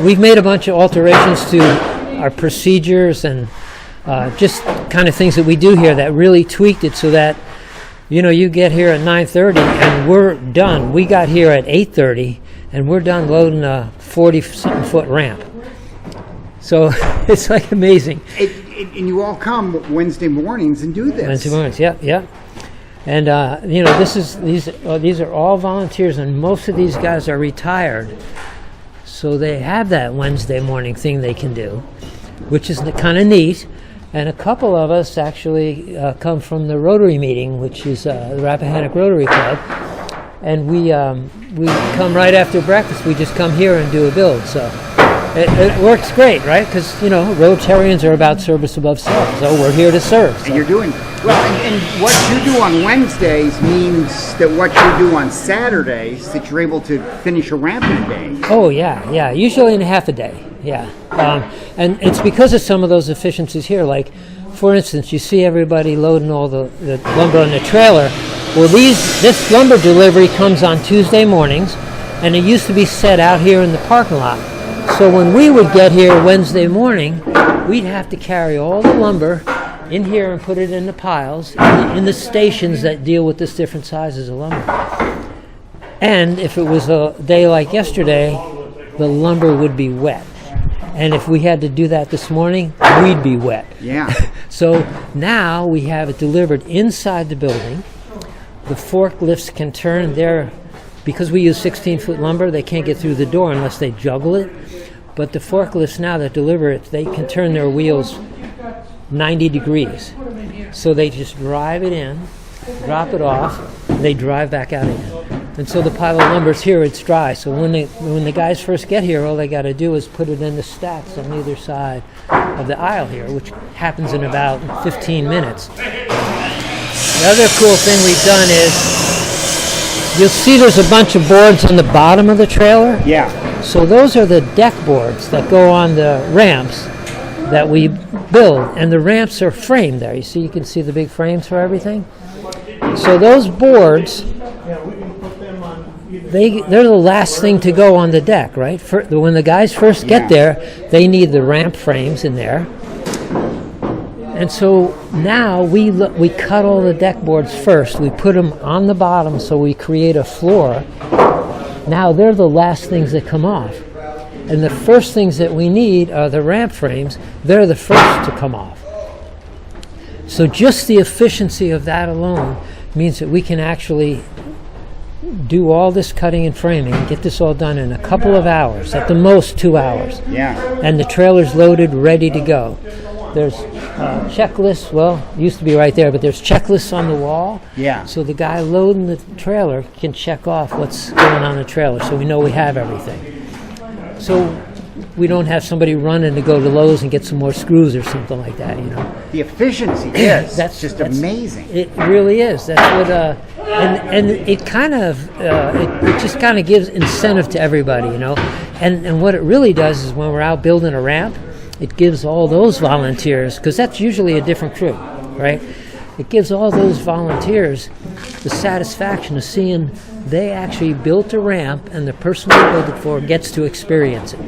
we've made a bunch of alterations to our procedures and just kind of things that we do here that really tweaked it so that, you get here at 9:30 and we're done. We got here at 8:30 and we're done loading a 40-something foot ramp. So it's like amazing. And you all come Wednesday mornings and do this. Wednesday mornings, yeah. And these are all volunteers, and most of these guys are retired, so they have that Wednesday morning thing they can do, which is kind of neat. And a couple of us actually come from the Rotary meeting, which is the Rappahannock Rotary Club, and we come right after breakfast. We just come here and do a build, so it works great, right? Because Rotarians are about service above self, so we're here to serve. So. And you're doing well, and what you do on Wednesdays means that what you do on Saturdays, that you're able to finish a ramp in a day. Oh yeah, usually in half a day. Yeah, and it's because of some of those efficiencies here. Like, for instance, you see everybody loading all the lumber on the trailer. Well, this lumber delivery comes on Tuesday mornings, and it used to be set out here in the parking lot. So when we would get here Wednesday morning, we'd have to carry all the lumber in here and put it in the piles in the stations that deal with this different sizes of lumber. And if it was a day like yesterday, the lumber would be wet. And if we had to do that this morning, we'd be wet. Yeah. So now we have it delivered inside the building. The forklifts can turn there. Because we use 16-foot lumber, they can't get through the door unless they juggle it. But the forklifts now that deliver it, they can turn their wheels 90 degrees. So they just drive it in, drop it off, and they drive back out again. And so the pile of lumber's here, it's dry. So when the guys first get here, all they got to do is put it in the stacks on either side of the aisle here, which happens in about 15 minutes. The other cool thing we've done is, you'll see there's a bunch of boards on the bottom of the trailer. Yeah. So those are the deck boards that go on the ramps that we build. And the ramps are framed there. You can see the big frames for everything. So those boards, they're the last thing to go on the deck, right? When the guys first get there, they need the ramp frames in there. And so now we cut all the deck boards first. We put them on the bottom so we create a floor. Now they're the last things that come off. And the first things that we need are the ramp frames. They're the first to come off. So just the efficiency of that alone means that we can actually do all this cutting and framing and get this all done in a couple of hours, at the most 2 hours. Yeah. And the trailer's loaded, ready to go. There's checklists, used to be right there, but there's checklists on the wall. Yeah. So the guy loading the trailer can check off what's going on the trailer, so we know we have everything. So we don't have somebody running to go to Lowe's and get some more screws or something like that, The efficiency is that's amazing. It really is. That's what, and it kind of, it just kind of gives incentive to everybody, And what it really does is when we're out building a ramp, it gives all those volunteers, because that's usually a different crew, right? It gives all those volunteers the satisfaction of seeing they actually built a ramp and the person they built it for gets to experience it.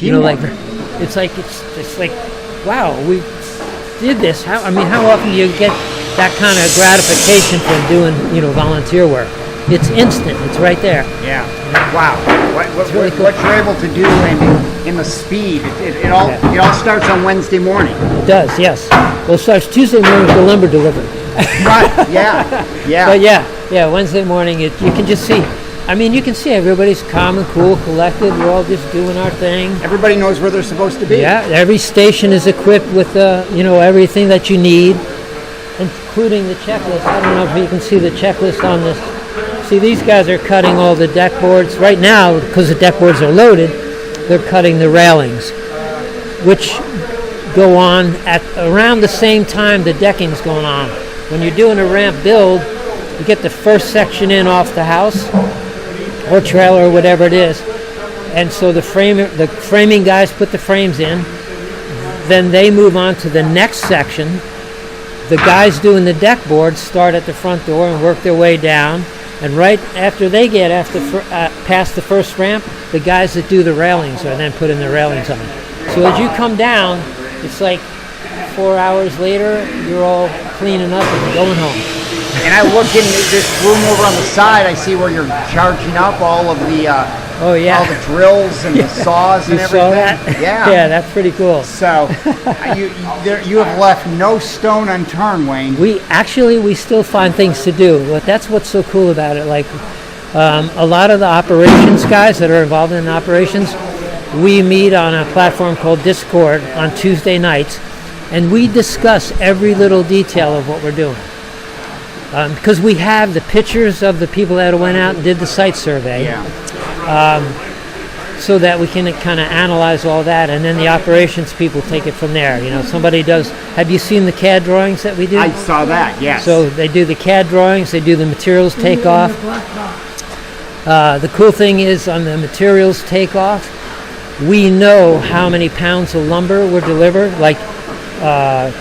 It's like, wow, we did this. How often do you get that kind of gratification from doing, volunteer work? It's instant. It's right there. Yeah. Wow. What you're able to do in the speed, it all starts on Wednesday morning. It does, yes. Well, it starts Tuesday morning with the lumber delivery. Right. Yeah. But yeah. Wednesday morning, you can just see. You can see everybody's calm and cool, collected. We're all just doing our thing. Everybody knows where they're supposed to be. Yeah. Every station is equipped with everything that you need, including the checklist. I don't know if you can see the checklist on this. See, these guys are cutting all the deck boards. Right now, because the deck boards are loaded, they're cutting the railings, which go on at around the same time the decking's going on. When you're doing a ramp build, you get the first section in off the house or trailer or whatever it is. And so the framing guys put the frames in. Then they move on to the next section. The guys doing the deck boards start at the front door and work their way down. And right after they get past the first ramp, the guys that do the railings are then putting the railings on. So as you come down, it's like 4 hours later, you're all cleaning up and going home. And I look in this room over on the side, I see where you're charging up all of the Oh yeah, all the drills and the saws and you everything. saw that? Yeah. Yeah, that's pretty cool. So you have left no stone unturned, Wayne. We still find things to do. But that's what's so cool about it. Like a lot of the operations guys that are involved in operations, we meet on a platform called Discord on Tuesday nights, and we discuss every little detail of what we're doing. Because we have the pictures of the people that went out and did the site survey. Yeah. So that we can kind of analyze all that, and then the operations people take it from there. You know, somebody does. Have you seen the CAD drawings that we do? I saw that. Yes. So they do the CAD drawings. They do the materials takeoff. The cool thing is on the materials takeoff, we know how many pounds of lumber were delivered. Like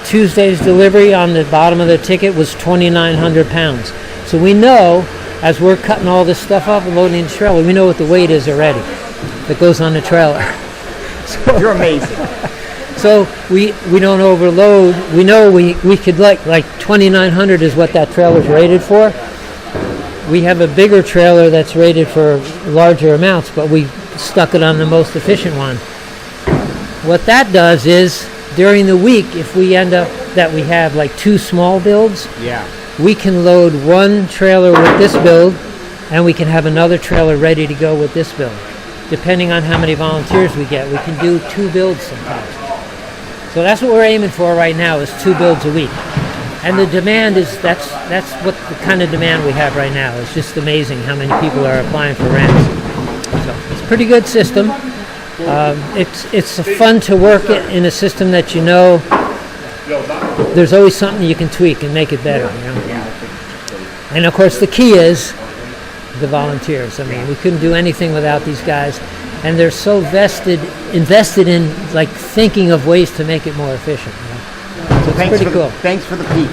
Tuesday's delivery on the bottom of the ticket was 2,900 pounds. So we know, as we're cutting all this stuff up and loading the trailer, we know what the weight is already that goes on the trailer. So, you're amazing. So we don't overload. We know we could like 2,900 is what that trailer is rated for. We have a bigger trailer that's rated for larger amounts, but we stuck it on the most efficient one. What that does is, during the week, if we end up that we have like 2 small builds, Yeah. we can load one trailer with this build, and we can have another trailer ready to go with this build. Depending on how many volunteers we get, we can do 2 builds sometimes. So that's what we're aiming for right now, is 2 builds a week. And the demand is, that's what the kind of demand we have right now. It's just amazing how many people are applying for ramps. So it's a pretty good system. It's fun to work in a system that you know there's always something you can tweak and make it better. You know? And of course the key is the volunteers. I mean, we couldn't do anything without these guys, and they're so invested in like thinking of ways to make it more efficient. You know? So it's pretty cool. Thanks for the peek.